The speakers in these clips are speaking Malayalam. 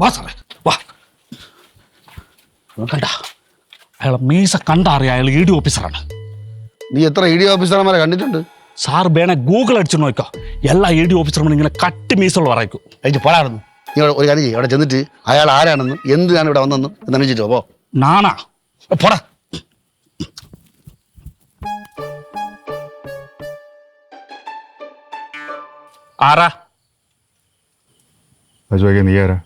വാ സാറേ വാ. കണ്ട അയാളെ മീസ കണ്ടറിയാം, അയാൾ ED ഓഫീസറാണ്. നീ എത്ര ED ഓഫീസർമാരെ കണ്ടിട്ടുണ്ട്? സാർ വേണേ ഗൂഗിൾ അടിച്ചു നോക്കാം, എല്ലാ ED ഓഫീസർമാരും ഇങ്ങനെ കട്ടി മീസുള്ള പറയും. അതിന് പോടാടുന്നു. നീ ഒരു കാര്യം ചെയ്യും, അവിടെ ചെന്നിട്ട് അയാൾ ആരാണെന്നും എന്തിനാണ് ഇവിടെ വന്നെന്നും എന്നറിയിച്ചിട്ടോ പോ. നാണാ പോടാ. ആരാ ചോദിക്കാൻ നീ ആരാ?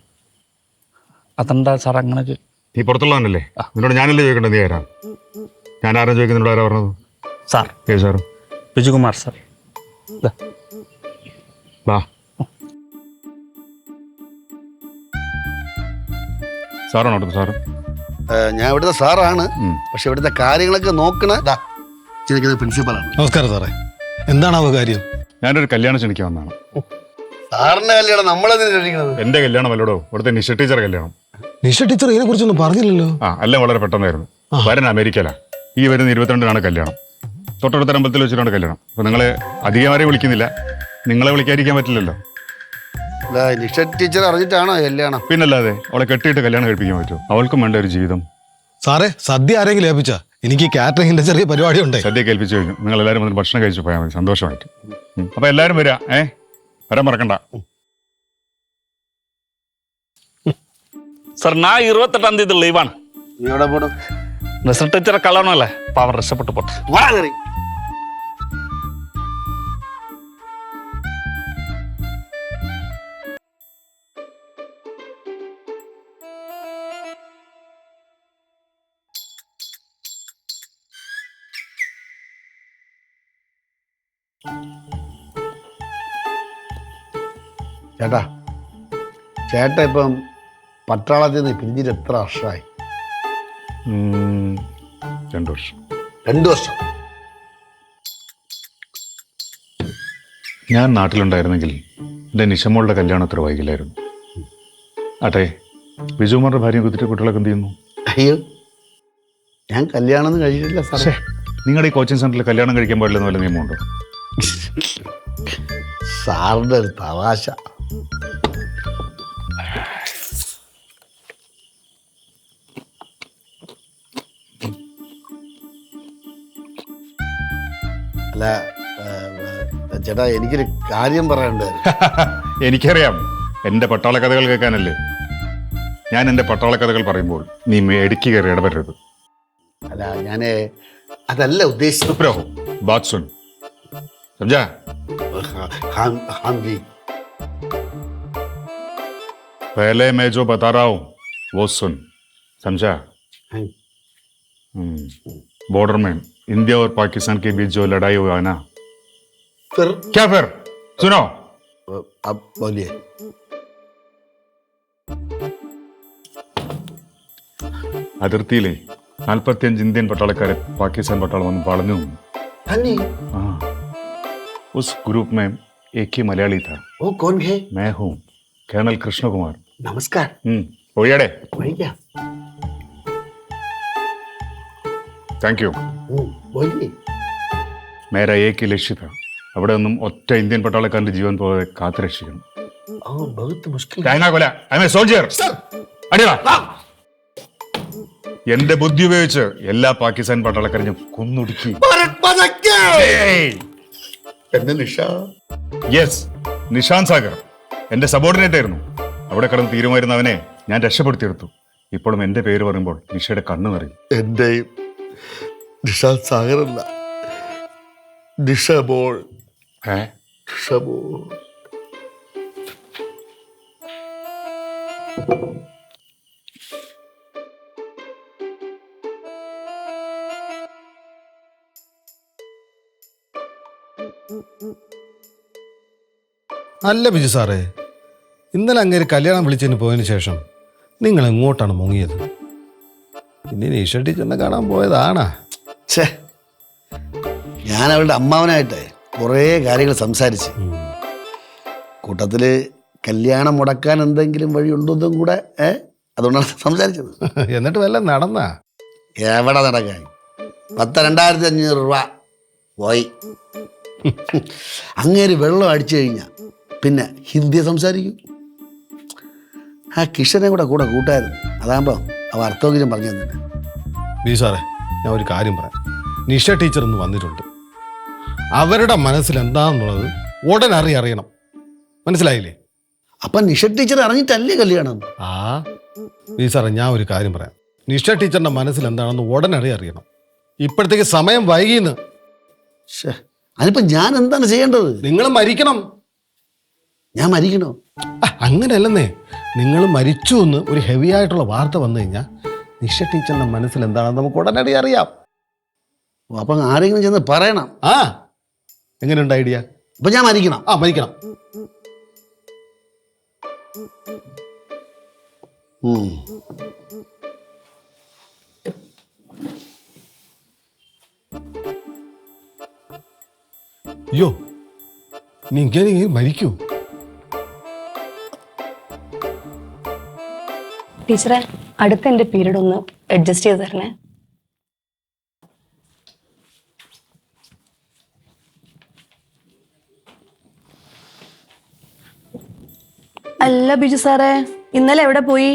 അതെന്താ സാർ അങ്ങനെ? നീ പുറത്തുള്ളവനല്ലേ, നിന്നോട് ഞാനല്ലേ ചോദിക്കണ്ട നീ ആരാ? ഞാൻ ആരാ ചോദിക്കുന്നതിനോട് ആരാ പറഞ്ഞത്? Sir sir Bijukumar sir. വാ. സാറാണോ അവിടുത്തെ സാറ്? ഞാൻ ഇവിടുത്തെ സാറാണ്, പക്ഷെ ഇവിടുത്തെ കാര്യങ്ങളൊക്കെ നോക്കണ പ്രിൻസിപ്പലാണ്. നമസ്കാരം സാറേ, എന്താണാവോ കാര്യം? ഞാനൊരു കല്യാണം ക്ഷണിക്കാൻ വന്നതാണ്. സാറിന്റെ കല്യാണം നമ്മളെന്തിനാ ക്ഷണിക്കണത്? എന്റെ കല്യാണം അല്ലടോ, ഇവിടുത്തെ നിഷ ടീച്ചർ കല്യാണം. നിഷ ടീച്ചർ ഇതിനെ കുറിച്ചൊന്നും പറഞ്ഞില്ലല്ലോ. എല്ലാം വളരെ പെട്ടെന്നായിരുന്നു. വരൻ അമേരിക്കയിലാ. ഈ വരുന്ന 22-നാണ് കല്യാണം. തൊട്ടടുത്ത അമ്പലത്തിൽ വെച്ചിട്ടാണ് കല്യാണം. അപ്പൊ നിങ്ങളെ അധികമാരെ വിളിക്കുന്നില്ല, നിങ്ങളെ വിളിക്കാതിരിക്കാൻ പറ്റില്ലല്ലോ. നിഷ ടീച്ചർ അറിഞ്ഞിട്ടാണോ കല്യാണം? പിന്നല്ലാതെ അവളെ കെട്ടിയിട്ട് കല്യാണം കഴിപ്പിക്കാൻ പറ്റുമോ? അവൾക്കും വേണ്ട ഒരു ജീവിതം. സാറേ, സദ്യ ആരെങ്കിലും ഏൽപ്പിച്ചാ? എനിക്ക് കാറ്ററിംഗിന്റെ ചെറിയ പരിപാടി ഉണ്ട്. സദ്യ കേൾപ്പിച്ചു കഴിഞ്ഞു. നിങ്ങൾ എല്ലാവരും വന്ന് ഭക്ഷണം കഴിച്ചു പോയാൽ മതി, സന്തോഷമായിട്ട്. അപ്പൊ എല്ലാവരും വരാ, വരാൻ മറക്കണ്ട. സാർ ഞാൻ 28-ാം തീയതി ലീവാണ്. നീ എവിടെ പോടും? നിഷ ടീച്ചറെ കള്ളണല്ലേ, അപ്പൊ അവർ രക്ഷപ്പെട്ടു പോട്ടെ. ചേട്ടാ, ചേട്ടാ ഇപ്പം പട്ടാളത്തിൽ നിന്ന് പിരിഞ്ഞിട്ട് എത്ര വർഷമായി? 2 വർഷം. 2 വർഷം. ഞാൻ നാട്ടിലുണ്ടായിരുന്നെങ്കിൽ എൻ്റെ നിഷമോളുടെ കല്യാണം അത്ര വൈകില്ലായിരുന്നു. ആട്ടെ, ബിജുകുമാറിന്റെ ഭാര്യയും കുത്തിരി കുട്ടികളൊക്കെ എന്ത് ചെയ്യുന്നു? അയ്യോ, ഞാൻ കല്യാണം ഒന്നും കഴിച്ചിട്ടില്ല സാറേ. നിങ്ങളുടെ ഈ കോച്ചിങ് സെന്ററിൽ കല്യാണം കഴിക്കാൻ പാടില്ലെന്ന് വല്ല നിയമമുണ്ടോ? സാറിന്റെ ഒരു തമാശ. അല്ല ചേട്ടാ, എനിക്കൊരു കാര്യം പറയാനുണ്ട്. എനിക്കറിയാം, എൻ്റെ പട്ടാള കഥകൾ കേൾക്കാനല്ലേ. ഞാൻ എൻ്റെ പട്ടാള കഥകൾ പറയുമ്പോൾ നീ മേടിക്ക് കയറി ഇടപെടരുത്. അല്ല, ഞാന് അതല്ല ഉദ്ദേശിച്ചത്. बात सुन, समझा? हाँ जी. पहले मैं जो बता रहा हूँ वो सुन, समझा? बॉर्डर में इंडिया और पाकिस्तान के बीच जो लड़ाई हुआ है ना, फिर क्या फिर? सुनो. अब बोलिए. അതിർത്തിയിലെ 45 ഇന്ത്യൻ പട്ടാളക്കാരെ പാകിസ്ഥാൻ പട്ടാളം വന്ന് വളഞ്ഞു. उस ग्रुप में एक ही मलयाली था. वो कौन है? मैं हूँ, कर्नल कृष्ण कुमार. नमस्कार. ओयाडे. क्या? Thank you. बोलिए. मेरा एक ही लक्ष्य था, അവിടെ നിന്നും ഒറ്റ ഇന്ത്യൻ പട്ടാളക്കാരന്റെ ജീവൻ പോകാതെ കാത്തുരക്ഷിക്കണം. बहुत मुश्किल. ചൈന കൊല. I am a soldier. അടിവാ. എന്റെ ബുദ്ധി ഉപയോഗിച്ച് എല്ലാ പാകിസ്ഥാൻ പട്ടാളക്കാരും ഞാൻ കൊന്നൊടുക്കി. യെസ്, നിഷാന്ത് സാഗർ എന്റെ സബോർഡിനേറ്റ് ആയിരുന്നു. അവിടെ കിടന്ന് തീരുമായിരുന്ന അവനെ ഞാൻ രക്ഷപ്പെടുത്തിയെടുത്തു. ഇപ്പോഴും എന്റെ പേര് പറയുമ്പോൾ നിഷയുടെ കണ്ണു നിറയും. എന്റെ നിഷാന്ത് സാഗർ അല്ല, നിഷബോൾ. നിഷബോൾ. അല്ല ബിജു സാറേ, ഇന്നലെ അങ്ങേര് കല്യാണം വിളിച്ചതിന് പോയതിന് ശേഷം നിങ്ങൾ എങ്ങോട്ടാണ് മുങ്ങിയത്? ഇനി നിഷ ടീച്ചറിനെ കാണാൻ പോയതാണാ? ഞാൻ അവളുടെ അമ്മാവനായിട്ട് കുറേ കാര്യങ്ങൾ സംസാരിച്ച്, കൂട്ടത്തില് കല്യാണം മുടക്കാൻ എന്തെങ്കിലും വഴി ഉണ്ടോന്നും കൂടെ അതുകൊണ്ടാണ് സംസാരിച്ചത്. എന്നിട്ട് വല്ലതും നടന്നാ? എവിടെ നടക്കാൻ? 2,500 രൂപ പോയി. അങ്ങേര് വെള്ളം അടിച്ചു കഴിഞ്ഞാൽ പിന്നെ ഹിന്ദി സംസാരിക്കും. ആ കിഷനെ കൂടെ കൂട്ടായിരുന്നു. അതാകുമ്പോൾ അവ അർത്ഥമെങ്കിലും പറഞ്ഞു തന്നെ. ബിജു സാറേ, ഞാൻ ഒരു കാര്യം പറയാം. നിഷ ടീച്ചർ ഇന്ന് വന്നിട്ടുണ്ട്. അവരുടെ മനസ്സിൽ എന്താണെന്നുള്ളത് ഉടനെ അറിയണം. മനസ്സിലായില്ലേ? അപ്പം നിഷ ടീച്ചർ അറിഞ്ഞിട്ടല്ലേ കല്യാണം? ആ ബിജു സാറേ, ഞാൻ ഒരു കാര്യം പറയാം. നിഷ ടീച്ചറിന്റെ മനസ്സിൽ എന്താണെന്ന് ഉടനെ അറിയണം. ഇപ്പോഴത്തേക്ക് സമയം വൈകിന്ന്. അതിനിപ്പം ഞാൻ എന്താണ് ചെയ്യേണ്ടത്? നിങ്ങൾ മരിക്കണം. ഞാൻ മരിക്കണോ? അങ്ങനെയല്ലെന്നേ, നിങ്ങൾ മരിച്ചു എന്ന് ഒരു ഹെവി ആയിട്ടുള്ള വാർത്ത വന്നു കഴിഞ്ഞാൽ നിഷ ടീച്ചറിന്റെ മനസ്സിൽ എന്താണെന്ന് നമുക്ക് ഉടനടി അറിയാം. അപ്പം ആരെങ്കിലും ചെന്ന് പറയണം. ആ, എങ്ങനെയുണ്ട് ഐഡിയ? അപ്പം ഞാൻ മരിക്കണം. ആ, മരിക്കണം. അയ്യോ, നീ ഇങ്ങനെ മരിക്കൂ? ടീച്ചറെ, അടുത്ത എൻ്റെ പീരീഡ് ഒന്ന് അഡ്ജസ്റ്റ് ചെയ്ത് തരണേ. അല്ല ബിജു സാറേ, ഇന്നലെ എവിടെ പോയി?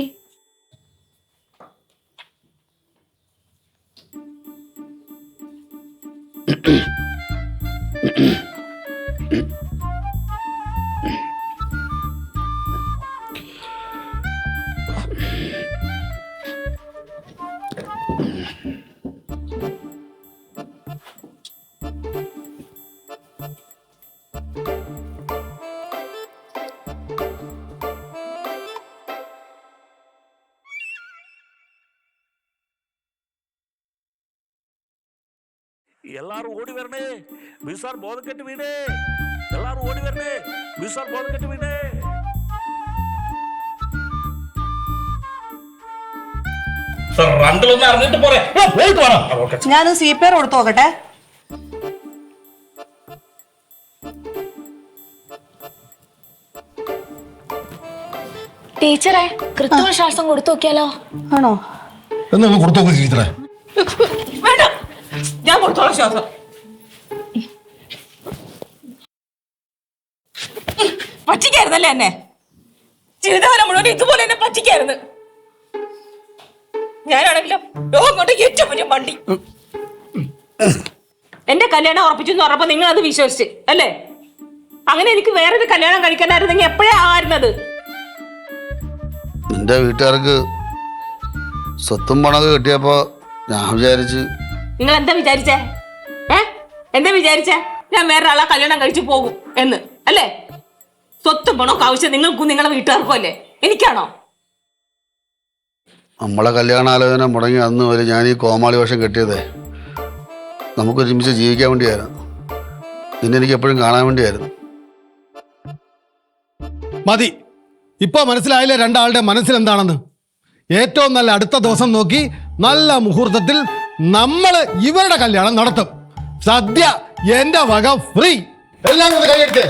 எல்லாரும் ஓடி வரனே, பிசார் போதம் கட்டு வீடு. எல்லாரும் ஓடி வரனே, பிசார் போதம் கட்டு வீடு. രണ്ടിലൊന്ന് അറിഞ്ഞിട്ട് പോരെ, പോയിട്ട് വേണം. ഞാനൊന്ന് സ്വീപ്പർ കൊടുത്തു നോക്കട്ടെ. ടീച്ചറെ, കൃത്രിമ ശ്വാസം കൊടുത്തു നോക്കിയാലോ? ആണോ? എന്നാ കൊടുത്തു നോക്കി ടീച്ചറെ. വേണ്ട, ഞാൻ കൊടുത്തോളാം ശ്വാസം. പറ്റിക്കായിരുന്നല്ലേ എന്നെ? ജീവിതകാലം മുഴുവൻ ഇതുപോലെ എന്നെ പറ്റിക്കായിരുന്നു. ഞാനാണെങ്കിലും ലോകം കൊണ്ട് ഏറ്റവും വലിയ വണ്ടി. എന്റെ കല്യാണം ഉറപ്പിച്ചു എന്ന് പറഞ്ഞപ്പോ നിങ്ങൾ അത് വിശ്വസിച്ച് അല്ലേ? അങ്ങനെ എനിക്ക് വേറൊരു കല്യാണം കഴിക്കാനായിരുന്നെങ്കിൽ എപ്പോഴാ ആയിരുന്നത്? എൻ്റെ വീട്ടുകാർക്ക് സ്വത്തും പണമൊക്കെ കിട്ടിയപ്പോ ഞാൻ വിചാരിച്ച്. നിങ്ങൾ എന്താ വിചാരിച്ചേ? എന്താ വിചാരിച്ചേ? ഞാൻ വേറൊരാളെ കല്യാണം കഴിച്ചു പോകും എന്ന് അല്ലേ? സ്വത്തും പണമൊക്കെ ആവശ്യം നിങ്ങൾക്കും നിങ്ങളെ വീട്ടുകാർക്കും അല്ലേ? എനിക്കാണോ? നമ്മളെ കല്യാണാലോചന മുടങ്ങി അന്ന് വരെ ഞാൻ ഈ കോമാളി വേഷം കെട്ടിയതേ നമുക്ക് ഒരുമിച്ച് ജീവിക്കാൻ വേണ്ടിയായിരുന്നു. നിന്നെ എനിക്ക് എപ്പോഴും കാണാൻ വേണ്ടിയായിരുന്നു. മതി, ഇപ്പൊ മനസ്സിലായില്ലേ രണ്ടാളുടെ മനസ്സിൽ എന്താണെന്ന്? ഏറ്റവും നല്ല അടുത്ത ദിവസം നോക്കി നല്ല മുഹൂർത്തത്തിൽ നമ്മൾ ഇവരുടെ കല്യാണം നടത്തും. സദ്യ എന്റെ വക ഫ്രീ. എല്ലാം കൈയ്യട്ടെ.